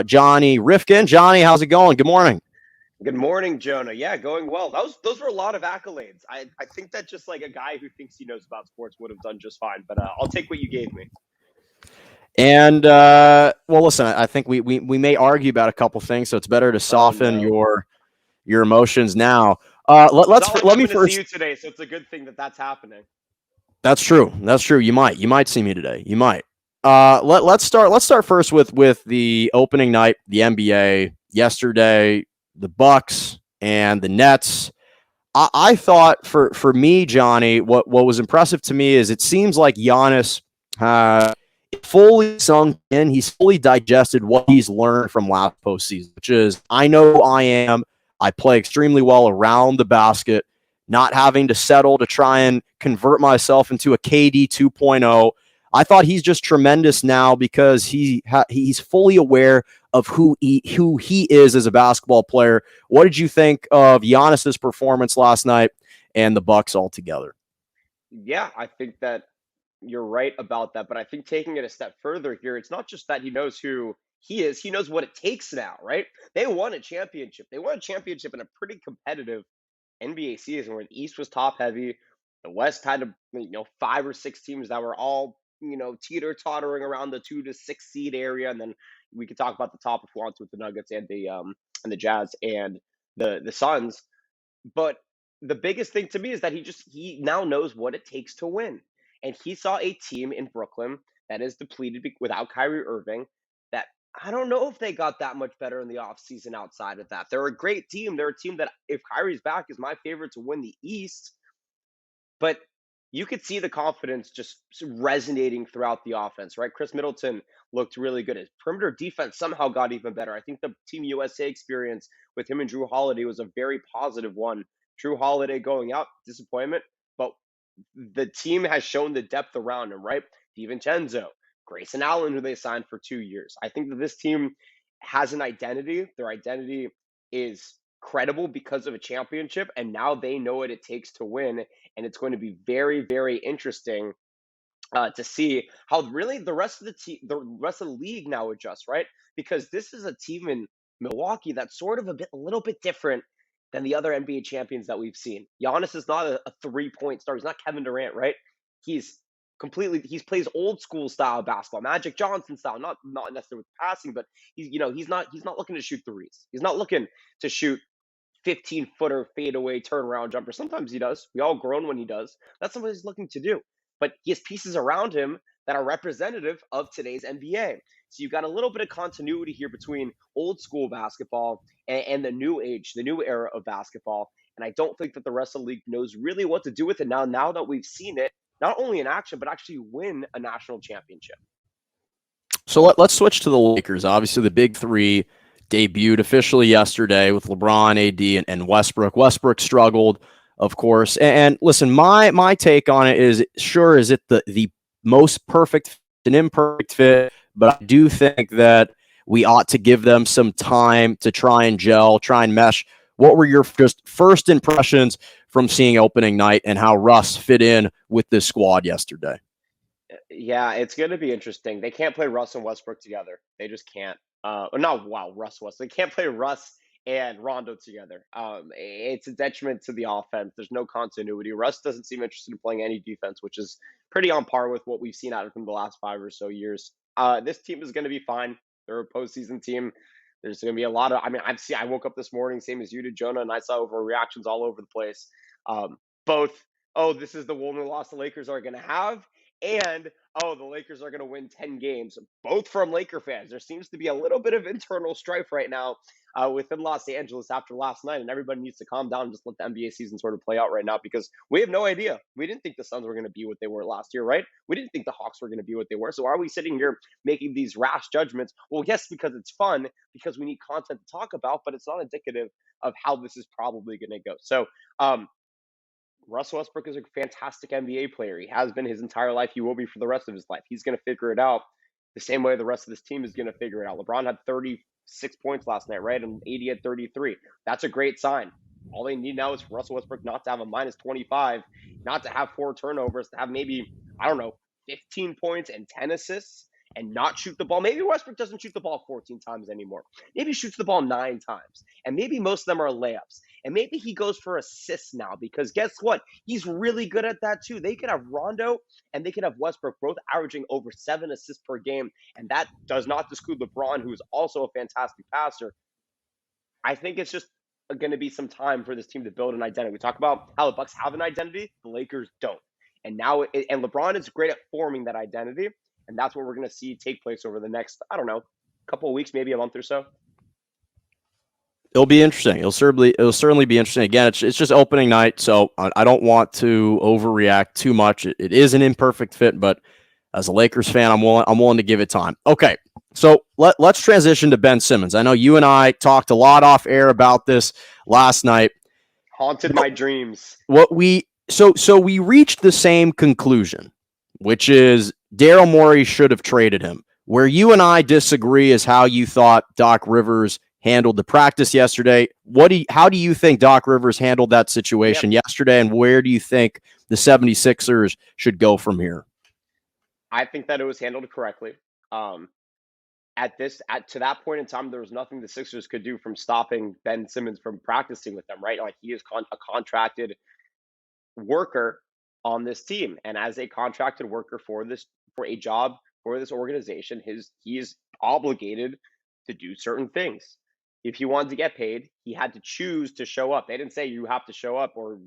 Johnny Rifkind. Johnny, how's it going? Good morning. Good morning, Jonah. Yeah, going well. Those were a lot of accolades. I think that just like a guy who thinks he knows about sports would have done just fine. But I'll take what you gave me. And well, listen, I think we may argue about a couple things, so it's better to Oh soften no, your emotions now. it's not like Let I'm me going to see first. you today, so it's a good thing that that's happening. That's true. That's true. You might see me today. You might. Let's start first with the opening night, the NBA yesterday, the Bucks and the Nets. I thought for me, Johnny, what was impressive to me is it seems like Giannis fully sunk in. He's fully digested what he's learned from last postseason, which is I know who I am. I play extremely well around the basket, not having to settle to try and convert myself into a KD 2.0. I thought he's just tremendous now because he's fully aware of who he is as a basketball player. What did you think of Giannis's performance last night and the Bucks altogether? Yeah, I think that you're right about that. But I think taking it a step further here, it's not just that he knows who he is; he knows what it takes now. Right? They won a championship. They won a championship in a pretty competitive NBA season where the East was top heavy. The West had five or six teams that were all teeter tottering around the 2 to 6 seed area, and then we could talk about the top if we want to with the Nuggets and the Jazz and the Suns. But the biggest thing to me is that he now knows what it takes to win, and he saw a team in Brooklyn that is depleted without Kyrie Irving. That I don't know if they got that much better in the offseason outside of that. They're a great team. They're a team that, if Kyrie's back, is my favorite to win the East. But you could see the confidence just resonating throughout the offense, right? Chris Middleton looked really good. His perimeter defense somehow got even better. I think the Team USA experience with him and Drew Holiday was a very positive one. Drew Holiday going out, disappointment, but the team has shown the depth around him, right? DiVincenzo, Grayson Allen, who they signed for 2 years. I think that this team has an identity. Their identity is credible because of a championship, and now they know what it takes to win. And it's going to be very, very interesting to see how really the rest of the league now adjusts, right? Because this is a team in Milwaukee that's sort of a little bit different than the other NBA champions that we've seen. Giannis is not a 3-point star. He's not Kevin Durant, right? He's he plays old school style basketball, Magic Johnson style, not necessarily with passing, but he's not looking to shoot threes. He's not looking to shoot 15-footer fadeaway turnaround jumper. Sometimes he does. We all groan when he does. That's what he's looking to do. But he has pieces around him that are representative of today's NBA. So you've got a little bit of continuity here between old school basketball and the new age, the new era of basketball. And I don't think that the rest of the league knows really what to do with it now. Now that we've seen it, not only in action, but actually win a national championship. So let's switch to the Lakers. Obviously, the big three debuted officially yesterday with LeBron, AD, and Westbrook. Westbrook struggled, of course. And listen, my take on it is sure is it the most perfect, an imperfect fit, but I do think that we ought to give them some time to try and gel, try and mesh. What were your just first impressions from seeing opening night and how Russ fit in with this squad yesterday? Yeah, it's going to be interesting. They can't play Russ and Westbrook together. They just can't. No, wow, Russ West. They can't play Russ and Rondo together. It's a detriment to the offense. There's no continuity. Russ doesn't seem interested in playing any defense, which is pretty on par with what we've seen out of him the last 5 or so years. This team is going to be fine. They're a postseason team. There's going to be a lot of. I mean, I woke up this morning, same as you did, Jonah, and I saw overreactions all over the place. Both, oh, this is the one loss the Lakers are going to have, and oh, the Lakers are going to win 10 games, both from Laker fans. There seems to be a little bit of internal strife right now within Los Angeles after last night, and everybody needs to calm down and just let the NBA season sort of play out right now because we have no idea. We didn't think the Suns were going to be what they were last year, right? We didn't think the Hawks were going to be what they were. So are we sitting here making these rash judgments? Well, yes, because it's fun, because we need content to talk about, but it's not indicative of how this is probably going to go. So, Russell Westbrook is a fantastic NBA player. He has been his entire life. He will be for the rest of his life. He's going to figure it out the same way the rest of this team is going to figure it out. LeBron had 36 points last night, right? And 80 had 33. That's a great sign. All they need now is for Russell Westbrook not to have a minus 25, not to have 4 turnovers, to have maybe, I don't know, 15 points and 10 assists. and not shoot the ball. Maybe Westbrook doesn't shoot the ball 14 times anymore. Maybe he shoots the ball 9 times, and maybe most of them are layups. And maybe he goes for assists now because guess what? He's really good at that too. They could have Rondo and they could have Westbrook both averaging over 7 assists per game, and that does not exclude LeBron, who is also a fantastic passer. I think it's just going to be some time for this team to build an identity. We talk about how the Bucks have an identity, the Lakers don't. And now, and LeBron is great at forming that identity, and that's what we're going to see take place over the next, I don't know, couple of weeks, maybe a month or so. It'll be interesting. It'll certainly be interesting. Again, it's just opening night, so I don't want to overreact too much. It is an imperfect fit, but as a Lakers fan, I'm willing to give it time. Okay, so let's transition to Ben Simmons. I know you and I talked a lot off air about this last night. Haunted my dreams. So we reached the same conclusion, which is Daryl Morey should have traded him. Where you and I disagree is how you thought Doc Rivers handled the practice yesterday. How do you think Doc Rivers handled that situation yesterday, and where do you think the 76ers should go from here? I think that it was handled correctly. To that point in time, there was nothing the Sixers could do from stopping Ben Simmons from practicing with them, right? Like he is a contracted worker on this team, and as a contracted worker for a job for this organization, he is obligated to do certain things. If he wanted to get paid, he had to choose to show up. They didn't say you have to show up or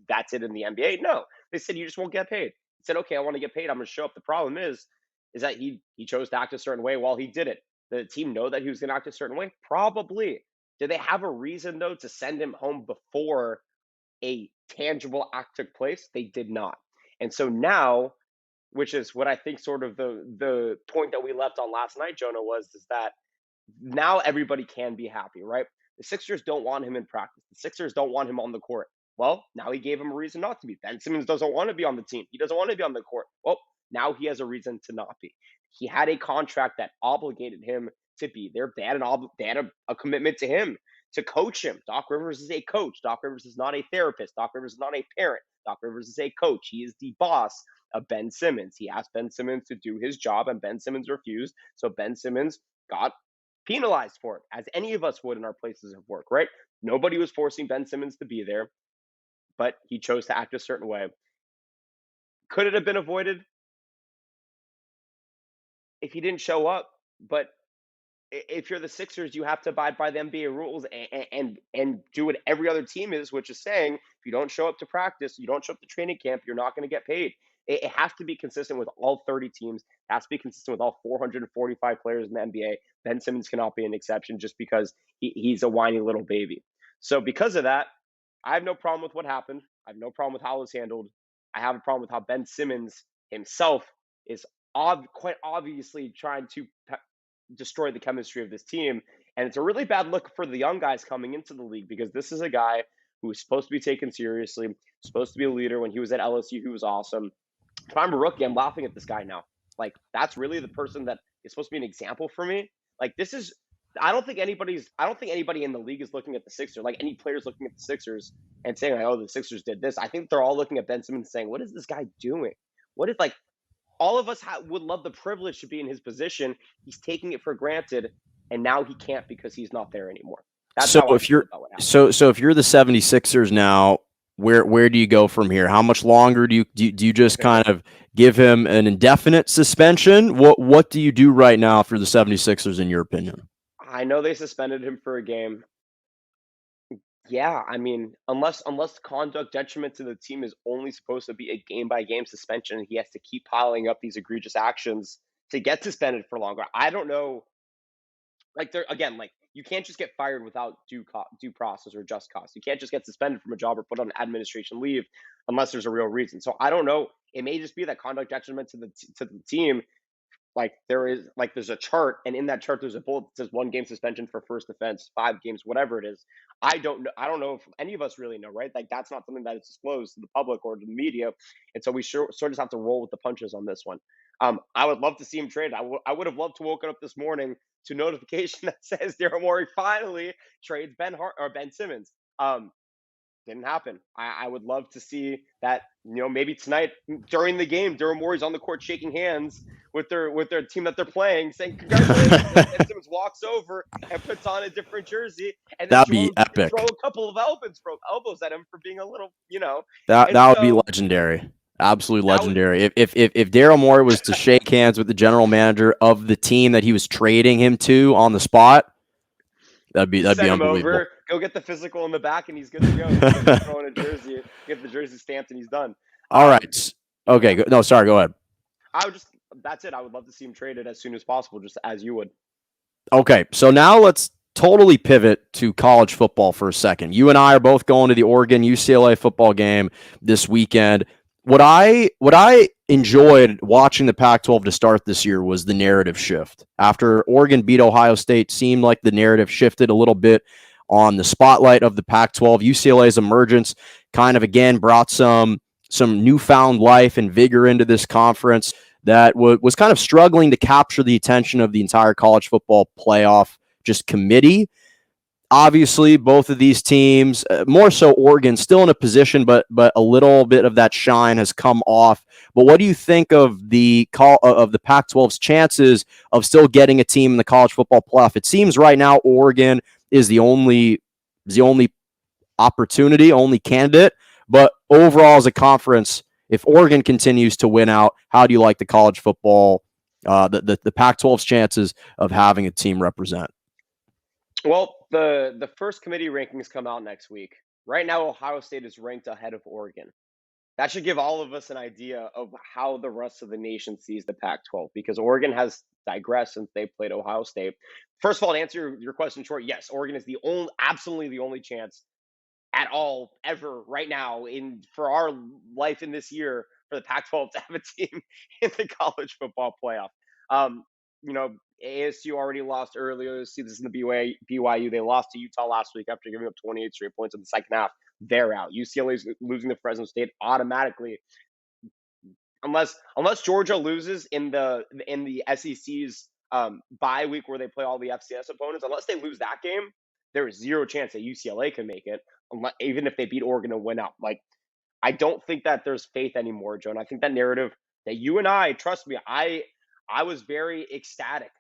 that's it in the NBA. No, they said you just won't get paid. He said, okay, I want to get paid. I'm going to show up. The problem is that he chose to act a certain way while he did it. The team know that he was going to act a certain way? Probably. Did they have a reason, though, to send him home before a tangible act took place? They did not. And so now, which is what I think sort of the point that we left on last night, Jonah, is that now everybody can be happy, right? The Sixers don't want him in practice. The Sixers don't want him on the court. Well, now he gave him a reason not to be. Ben Simmons doesn't want to be on the team. He doesn't want to be on the court. Well, now he has a reason to not be. He had a contract that obligated him to be there. They had a commitment to him to coach him. Doc Rivers is a coach. Doc Rivers is not a therapist. Doc Rivers is not a parent. Doc Rivers is a coach. He is the boss of Ben Simmons. He asked Ben Simmons to do his job, and Ben Simmons refused. So Ben Simmons got penalized for it, as any of us would in our places of work, right? Nobody was forcing Ben Simmons to be there, but he chose to act a certain way. Could it have been avoided if he didn't show up? But if you're the Sixers, you have to abide by the NBA rules and do what every other team is, which is saying if you don't show up to practice, you don't show up to training camp, you're not going to get paid. It has to be consistent with all 30 teams. It has to be consistent with all 445 players in the NBA. Ben Simmons cannot be an exception just because he's a whiny little baby. So because of that, I have no problem with what happened. I have no problem with how it was handled. I have a problem with how Ben Simmons himself is quite obviously trying to destroy the chemistry of this team. And it's a really bad look for the young guys coming into the league because this is a guy who is supposed to be taken seriously, supposed to be a leader. When he was at LSU, he was awesome. If I'm a rookie, I'm laughing at this guy now. Like, that's really the person that is supposed to be an example for me. Like, this is, I don't think anybody in the league is looking at the Sixers, like any players looking at the Sixers and saying, like, oh, the Sixers did this. I think they're all looking at Ben Simmons saying, what is this guy doing? What is, like, all of us would love the privilege to be in his position. He's taking it for granted, and now he can't because he's not there anymore. That's so if you're if you're the 76ers now, where do you go from here? How much longer do you just kind of give him an indefinite suspension? What do you do right now for the 76ers in your opinion? I know they suspended him for a game. Yeah, I mean, unless conduct detriment to the team is only supposed to be a game by game suspension, he has to keep piling up these egregious actions to get suspended for longer. I don't know. Like you can't just get fired without due process or just cause. You can't just get suspended from a job or put on administration leave unless there's a real reason. So I don't know. It may just be that conduct detriment to the team. Like there's a chart, and in that chart there's a bullet that says 1 game suspension for first offense, 5 games, whatever it is. I don't know. I don't know if any of us really know, right? Like that's not something that is disclosed to the public or to the media, and so we sort of just have to roll with the punches on this one. I would love to see him traded. I would have loved to woken up this morning to notification that says Daryl Morey finally trades Ben Simmons. Didn't happen. I would love to see that, maybe tonight during the game, Daryl Morey's on the court shaking hands with their team that they're playing, saying congratulations, and Ben Simmons walks over and puts on a different jersey, and then That'd be Joel Embiid can throw epic. a couple of elbows at him for being a little, That and that would be so legendary. Absolutely that would legendary. If Daryl Morey was to shake hands with the general manager of the team that he was trading him to on the spot, that'd be send him unbelievable. over, go get the physical in the back, and he's good to go. He's good to throw in a jersey, get the jersey stamped, and he's done. All right. Okay. No, sorry. Go ahead. That's it. I would love to see him traded as soon as possible, just as you would. Okay. So now let's totally pivot to college football for a second. You and I are both going to the Oregon UCLA football game this weekend. What I enjoyed watching the Pac-12 to start this year was the narrative shift. After Oregon beat Ohio State, seemed like the narrative shifted a little bit on the spotlight of the Pac-12. UCLA's emergence kind of again brought some newfound life and vigor into this conference that was kind of struggling to capture the attention of the entire college football playoff just committee. Obviously, both of these teams, more so Oregon, still in a position, but a little bit of that shine has come off. But what do you think of the Pac-12's chances of still getting a team in the college football playoff? It seems right now Oregon is the only opportunity, only candidate. But overall, as a conference, if Oregon continues to win out, how do you like the college football, the Pac-12's chances of having a team represent? Well, the first committee rankings come out next week. Right now, Ohio State is ranked ahead of Oregon. That should give all of us an idea of how the rest of the nation sees the Pac-12, because Oregon has digressed since they played Ohio State. First of all, to answer your question short, yes, Oregon is absolutely the only chance at all ever right now for our life in this year for the Pac-12 to have a team in the college football playoff. Um, ASU already lost earlier. See this in the BYU. They lost to Utah last week after giving up 28 straight points in the second half. They're out. UCLA is losing to Fresno State automatically, unless Georgia loses in the SEC's bye week where they play all the FCS opponents. Unless they lose that game, there is zero chance that UCLA can make it, even if they beat Oregon and win out. Like, I don't think that there's faith anymore, Joe. And I think that narrative that you and I, trust me, I was very ecstatic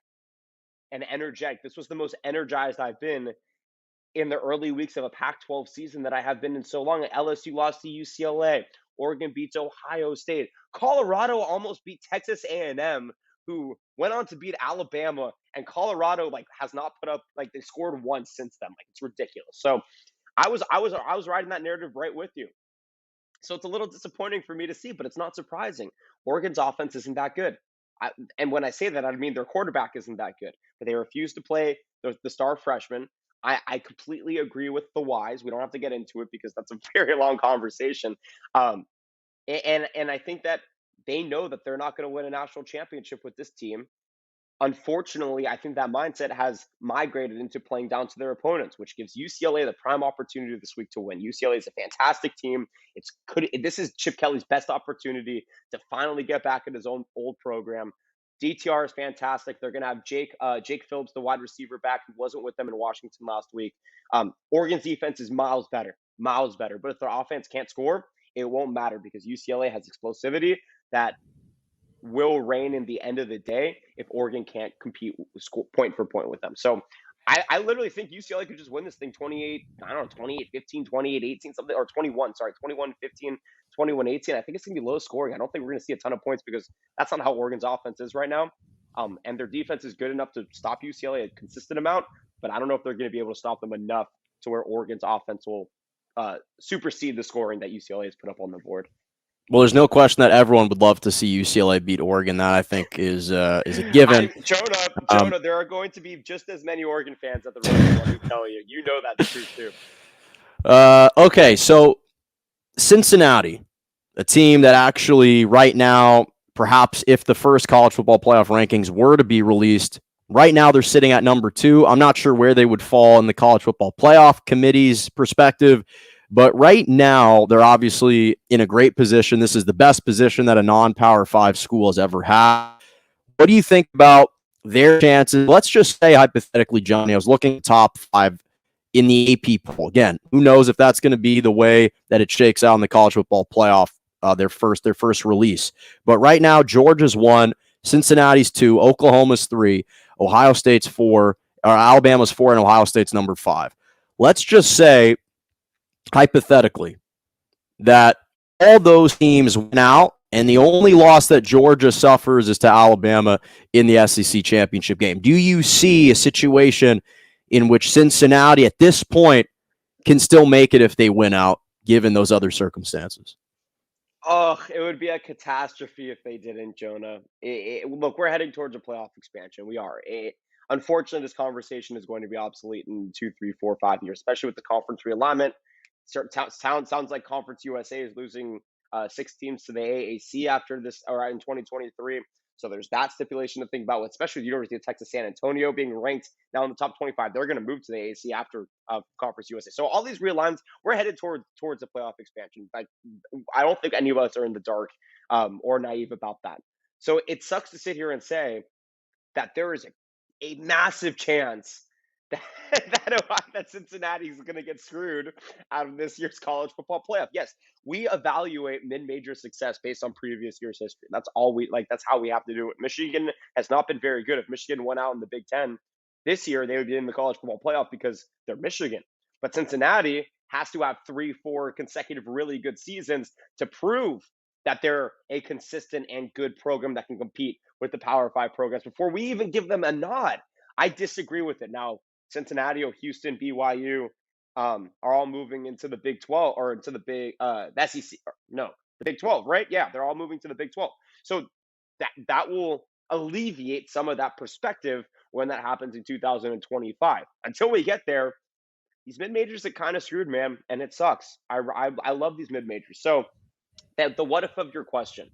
and energetic. This was the most energized I've been in the early weeks of a Pac-12 season that I have been in so long. LSU lost to UCLA. Oregon beats Ohio State. Colorado almost beat Texas A&M, who went on to beat Alabama, and Colorado has not put up, they scored once since then. It's ridiculous. So I was riding that narrative right with you. So it's a little disappointing for me to see, but it's not surprising. Oregon's offense isn't that good. And when I say that, I mean their quarterback isn't that good, but they refuse to play the star freshman. I completely agree with the whys. We don't have to get into it because that's a very long conversation. And I think that they know that they're not going to win a national championship with this team. Unfortunately, I think that mindset has migrated into playing down to their opponents, which gives UCLA the prime opportunity this week to win. UCLA is a fantastic team. This is Chip Kelly's best opportunity to finally get back in his own old program. DTR is fantastic. They're going to have Jake Phillips, the wide receiver, back, who wasn't with them in Washington last week. Oregon's defense is miles better. But if their offense can't score, it won't matter because UCLA has explosivity that will reign in the end of the day if Oregon can't compete point for point with them. So I literally think UCLA could just win this thing 28-15, 28-18, something, or 21, sorry, 21-15, 21-18. I think it's going to be low scoring. I don't think we're going to see a ton of points because that's not how Oregon's offense is right now. And their defense is good enough to stop UCLA a consistent amount, but I don't know if they're going to be able to stop them enough to where Oregon's offense will supersede the scoring that UCLA has put up on the board. Well, there's no question that everyone would love to see UCLA beat Oregon. That I think is a given. Jonah, there are going to be just as many Oregon fans at the Rose Bowl. Let me tell you, you know that's true too. Okay, so Cincinnati, a team that actually right now, perhaps if the first college football playoff rankings were to be released, right now they're sitting at number 2. I'm not sure where they would fall in the college football playoff committee's perspective. But right now, they're obviously in a great position. This is the best position that a non-Power 5 school has ever had. What do you think about their chances? Let's just say hypothetically, Johnny, I was looking at top 5 in the AP poll. Again, who knows if that's going to be the way that it shakes out in the college football playoff, their first release. But right now, Georgia's 1, Cincinnati's 2, Oklahoma's 3, Ohio State's 4, or Alabama's 4, and Ohio State's number 5. Let's just say, hypothetically, that all those teams went out, and the only loss that Georgia suffers is to Alabama in the SEC championship game. Do you see a situation in which Cincinnati at this point can still make it if they win out, given those other circumstances? Oh, it would be a catastrophe if they didn't, Jonah. Look, we're heading towards a playoff expansion. We are. Unfortunately, this conversation is going to be obsolete in 2, 3, 4, 5 years, especially with the conference realignment. Sounds like Conference USA is losing 6 teams to the AAC after this, or in 2023. So there's that stipulation to think about, especially the University of Texas San Antonio being ranked now in the top 25. They're going to move to the AAC after Conference USA. So all these realignments, we're headed towards a playoff expansion. I don't think any of us are in the dark or naive about that. So it sucks to sit here and say that there is a massive chance that Cincinnati is going to get screwed out of this year's college football playoff. Yes, we evaluate mid-major success based on previous year's history. That's all that's how we have to do it. Michigan has not been very good. If Michigan went out in the Big Ten this year, they would be in the college football playoff because they're Michigan. But Cincinnati has to have 3, 4 consecutive really good seasons to prove that they're a consistent and good program that can compete with the Power 5 programs before we even give them a nod. I disagree with it. Now, Cincinnati, Houston, BYU are all moving into the Big 12 or into the SEC. The Big 12, right? Yeah, they're all moving to the Big 12. So that will alleviate some of that perspective when that happens in 2025. Until we get there, these mid-majors are kind of screwed, man, and it sucks. I love these mid-majors. So the what if of your question,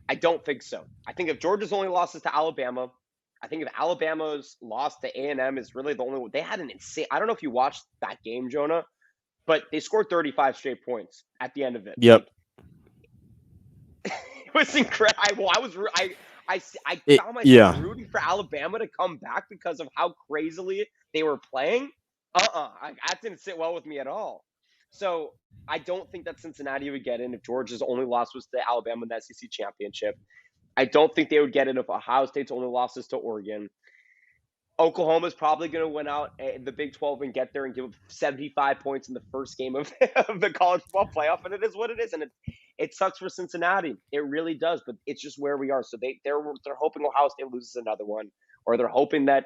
I don't think so. I think if Georgia's only losses to Alabama, I think if Alabama's loss to A&M is really the only one. They had an insane – I don't know if you watched that game, Jonah, but they scored 35 straight points at the end of it. Yep. It was incredible. I found myself rooting for Alabama to come back because of how crazily they were playing. That didn't sit well with me at all. So I don't think that Cincinnati would get in if Georgia's only loss was to Alabama in the SEC championship. I don't think they would get in if Ohio State's only losses to Oregon. Oklahoma's probably going to win out the Big 12 and get there and give up 75 points in the first game of the college football playoff, and it is what it is. And it sucks for Cincinnati. It really does, but it's just where we are. So they're hoping Ohio State loses another one, or they're hoping that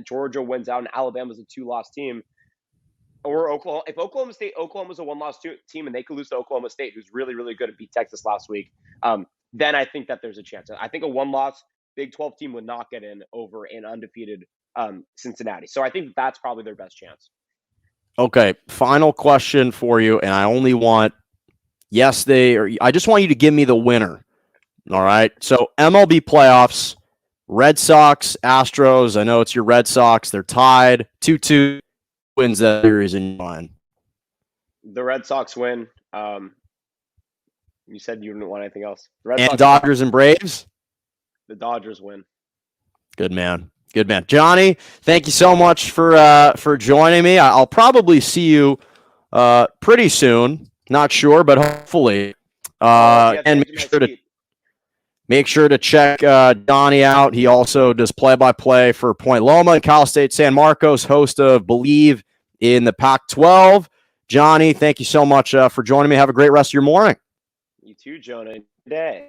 Georgia wins out and Alabama's a 2-loss team. Or Oklahoma. If Oklahoma's a 1-loss team and they could lose to Oklahoma State, who's really, really good and beat Texas last week, then I think that there's a chance. I think a 1-loss Big 12 team would not get in over an undefeated Cincinnati. So I think that's probably their best chance. Okay, final question for you, and I only want I just want you to give me the winner. All right. So MLB playoffs, Red Sox, Astros. I know it's your Red Sox. They're tied 2-2. Wins that series in your mind? The Red Sox win. You said you didn't want anything else. And Dodgers and Braves? The Dodgers win. Good man. Good man. Johnny, thank you so much for joining me. I'll probably see you pretty soon. Not sure, but hopefully. And make sure to check Donnie out. He also does play-by-play for Point Loma and Cal State San Marcos, host of Blveav in the Pac-12. Johnny, thank you so much for joining me. Have a great rest of your morning. You too, Jonah. Good day.